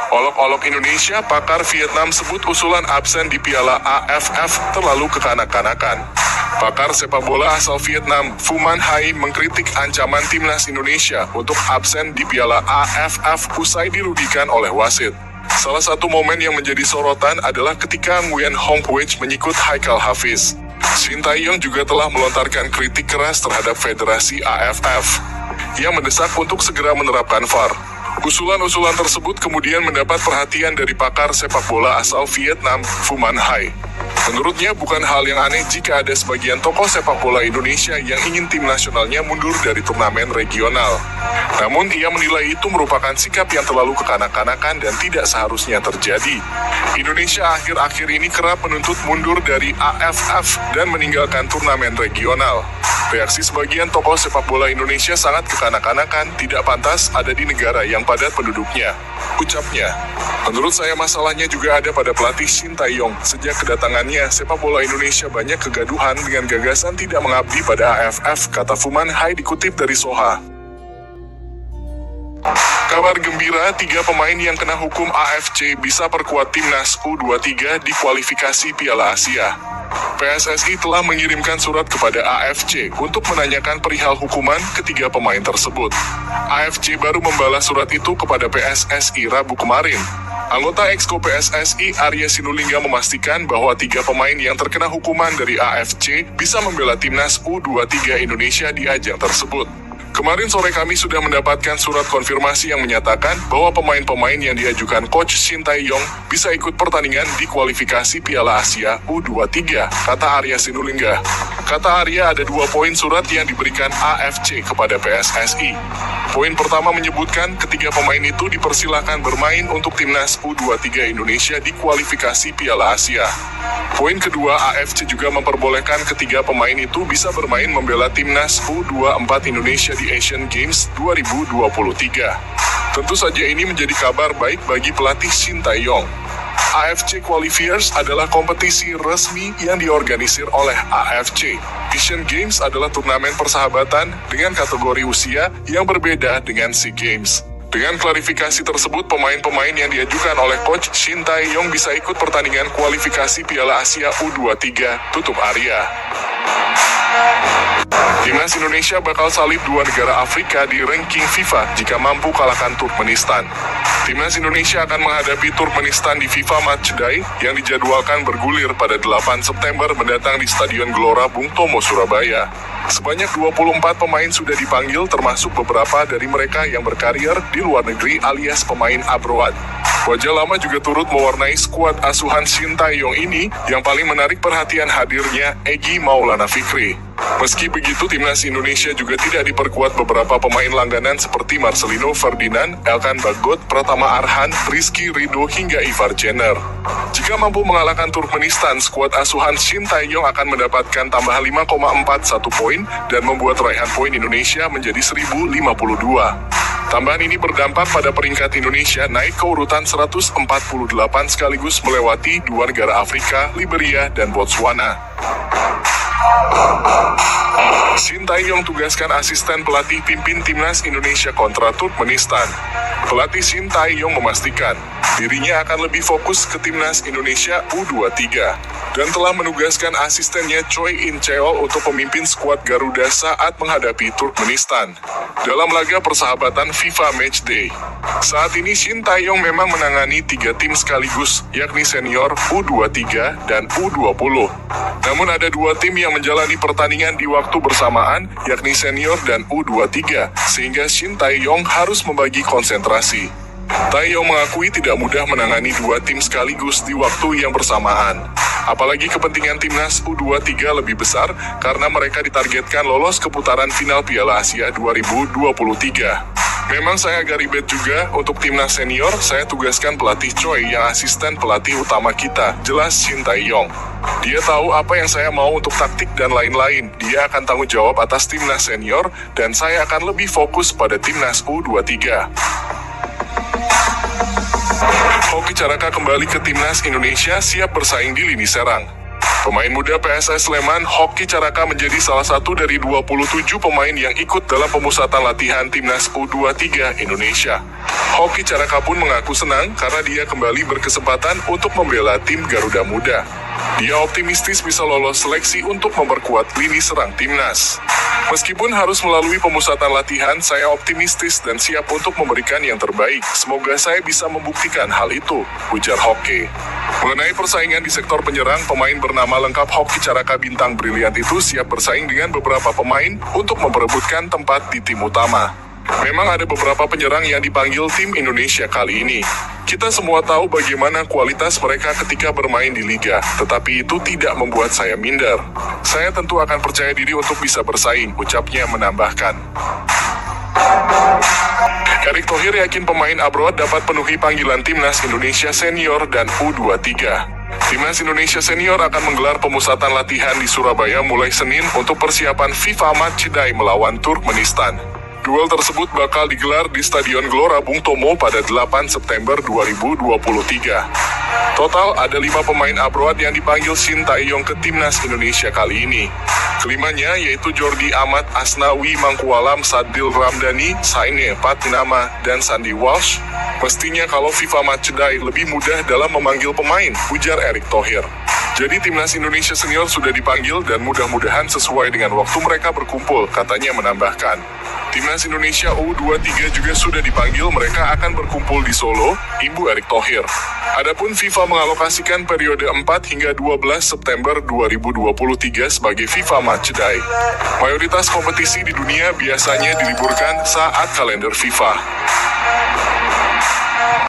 Olok-olok Indonesia, pakar Vietnam sebut usulan absen di Piala AFF terlalu kekanak-kanakan. Pakar sepak bola asal Vietnam, Phu Man Hai, mengkritik ancaman timnas Indonesia untuk absen di Piala AFF usai dirugikan oleh wasit. Salah satu momen yang menjadi sorotan adalah ketika Nguyen Hong Puech menyikut Haikal Hafiz. Shin Tae-yong juga telah melontarkan kritik keras terhadap Federasi AFF. Ia mendesak untuk segera menerapkan VAR. Usulan-usulan tersebut kemudian mendapat perhatian dari pakar sepak bola asal Vietnam, Phu Man Hai. Menurutnya bukan hal yang aneh jika ada sebagian tokoh sepak bola Indonesia yang ingin tim nasionalnya mundur dari turnamen regional. Namun ia menilai itu merupakan sikap yang terlalu kekanak-kanakan dan tidak seharusnya terjadi. Indonesia akhir-akhir ini kerap menuntut mundur dari AFF dan meninggalkan turnamen regional. Reaksi sebagian tokoh sepak bola Indonesia sangat kekanak-kanakan, tidak pantas ada di negara yang padat penduduknya. Ucapnya, menurut saya masalahnya juga ada pada pelatih Shin Tae-yong. Sejak kedatangannya, sepak bola Indonesia banyak kegaduhan dengan gagasan tidak mengabdi pada AFF, kata Phu Man Hai dikutip dari Soha. Kabar gembira, 3 pemain yang kena hukum AFC bisa perkuat timnas U23 di kualifikasi Piala Asia. PSSI telah mengirimkan surat kepada AFC untuk menanyakan perihal hukuman ketiga pemain tersebut. AFC baru membalas surat itu kepada PSSI Rabu kemarin. Anggota Exco PSSI Arya Sinulinga memastikan bahwa 3 pemain yang terkena hukuman dari AFC bisa membela timnas U23 Indonesia di ajang tersebut. Kemarin sore kami sudah mendapatkan surat konfirmasi yang menyatakan bahwa pemain-pemain yang diajukan Coach Shin Tae-yong bisa ikut pertandingan di kualifikasi Piala Asia U23, kata Arya Sinulinga. Kata Arya, ada 2 poin surat yang diberikan AFC kepada PSSI. Poin pertama menyebutkan ketiga pemain itu dipersilahkan bermain untuk timnas U23 Indonesia di kualifikasi Piala Asia. Poin kedua, AFC juga memperbolehkan ketiga pemain itu bisa bermain membela timnas U24 Indonesia di Asian Games 2023. Tentu saja ini menjadi kabar baik bagi pelatih Shin Tae-yong. AFC Qualifiers adalah kompetisi resmi yang diorganisir oleh AFC. Asian Games adalah turnamen persahabatan dengan kategori usia yang berbeda dengan SEA Games. Dengan klarifikasi tersebut, pemain-pemain yang diajukan oleh Coach Shin Tae-yong bisa ikut pertandingan kualifikasi Piala Asia U23, tutup Arya. Timnas Indonesia bakal salib 2 negara Afrika di ranking FIFA jika mampu kalahkan Turkmenistan. Timnas Indonesia akan menghadapi Turkmenistan di FIFA Matchday yang dijadwalkan bergulir pada 8 September mendatang di Stadion Gelora Bung Tomo, Surabaya. Sebanyak 24 pemain sudah dipanggil, termasuk beberapa dari mereka yang berkarir di luar negeri alias pemain abroad. Wajah lama juga turut mewarnai skuad asuhan Shin Tae-yong ini, yang paling menarik perhatian hadirnya Egy Maulana Fikri. Meski begitu, timnas Indonesia juga tidak diperkuat beberapa pemain langganan seperti Marcelino Ferdinand, Elkan Bagot, Pratama Arhan, Rizky Ridho hingga Ivar Jenner. Jika mampu mengalahkan Turkmenistan, skuad asuhan Shin Tae-yong akan mendapatkan tambah 5,41 poin dan membuat raihan poin Indonesia menjadi 1052. Tambahan ini berdampak pada peringkat Indonesia naik ke urutan 148 sekaligus melewati 2 negara Afrika, Liberia dan Botswana. Shin Tae-yong tugaskan asisten pelatih pimpin timnas Indonesia kontra Turkmenistan. Pelatih Shin Tae-yong memastikan dirinya akan lebih fokus ke timnas Indonesia U23 dan telah menugaskan asistennya Choi In Cheol untuk memimpin skuad Garuda saat menghadapi Turkmenistan dalam laga persahabatan FIFA Matchday. Saat ini Shin Tae-yong memang menangani 3 tim sekaligus, yakni senior, U23, dan U20. Namun ada 2 tim yang menjalani pertandingan di waktu bersamaan, yakni senior dan U23, sehingga Shin Tae-yong harus membagi konsentrasi. Tae-yong mengakui tidak mudah menangani 2 tim sekaligus di waktu yang bersamaan. Apalagi kepentingan timnas U23 lebih besar karena mereka ditargetkan lolos ke putaran final Piala Asia 2023. Memang saya agak ribet juga, untuk timnas senior saya tugaskan pelatih Choi yang asisten pelatih utama kita, jelas Shin Tae-yong. Dia tahu apa yang saya mau untuk taktik dan lain-lain. Dia akan tanggung jawab atas timnas senior dan saya akan lebih fokus pada timnas U23. Hoki Caraka kembali ke timnas Indonesia siap bersaing di lini serang. Pemain muda PSS Sleman, Hoki Caraka menjadi salah satu dari 27 pemain yang ikut dalam pemusatan latihan Timnas U23 Indonesia. Hoki Caraka pun mengaku senang karena dia kembali berkesempatan untuk membela tim Garuda Muda. Dia optimistis bisa lolos seleksi untuk memperkuat lini serang Timnas. Meskipun harus melalui pemusatan latihan, saya optimistis dan siap untuk memberikan yang terbaik. Semoga saya bisa membuktikan hal itu, ujar Hoki. Mengenai persaingan di sektor penyerang, pemain bernama lengkap Hoki Caraka Bintang Briliant itu siap bersaing dengan beberapa pemain untuk memperebutkan tempat di tim utama. Memang ada beberapa penyerang yang dipanggil tim Indonesia kali ini. Kita semua tahu bagaimana kualitas mereka ketika bermain di liga, tetapi itu tidak membuat saya minder. Saya tentu akan percaya diri untuk bisa bersaing, ucapnya menambahkan. Erick Thohir yakin pemain abroad dapat penuhi panggilan Timnas Indonesia Senior dan U23. Timnas Indonesia Senior akan menggelar pemusatan latihan di Surabaya mulai Senin untuk persiapan FIFA Matchday melawan Turkmenistan. Duel tersebut bakal digelar di Stadion Gelora Bung Tomo pada 8 September 2023. Total ada 5 pemain abroad yang dipanggil Shin Tae-yong ke Timnas Indonesia kali ini. Kelimanya yaitu Jordi Amat, Asnawi Mangkualam, Sadil Ramdhani, Saine Patinama, dan Sandy Walsh. Mestinya kalau FIFA Matchday lebih mudah dalam memanggil pemain, ujar Erick Thohir. Jadi Timnas Indonesia Senior sudah dipanggil dan mudah-mudahan sesuai dengan waktu mereka berkumpul, katanya menambahkan. Timnas Indonesia U23 juga sudah dipanggil, mereka akan berkumpul di Solo, imbu Erick Thohir. Adapun FIFA mengalokasikan periode 4 hingga 12 September 2023 sebagai FIFA Matchday. Mayoritas kompetisi di dunia biasanya diliburkan saat kalender FIFA.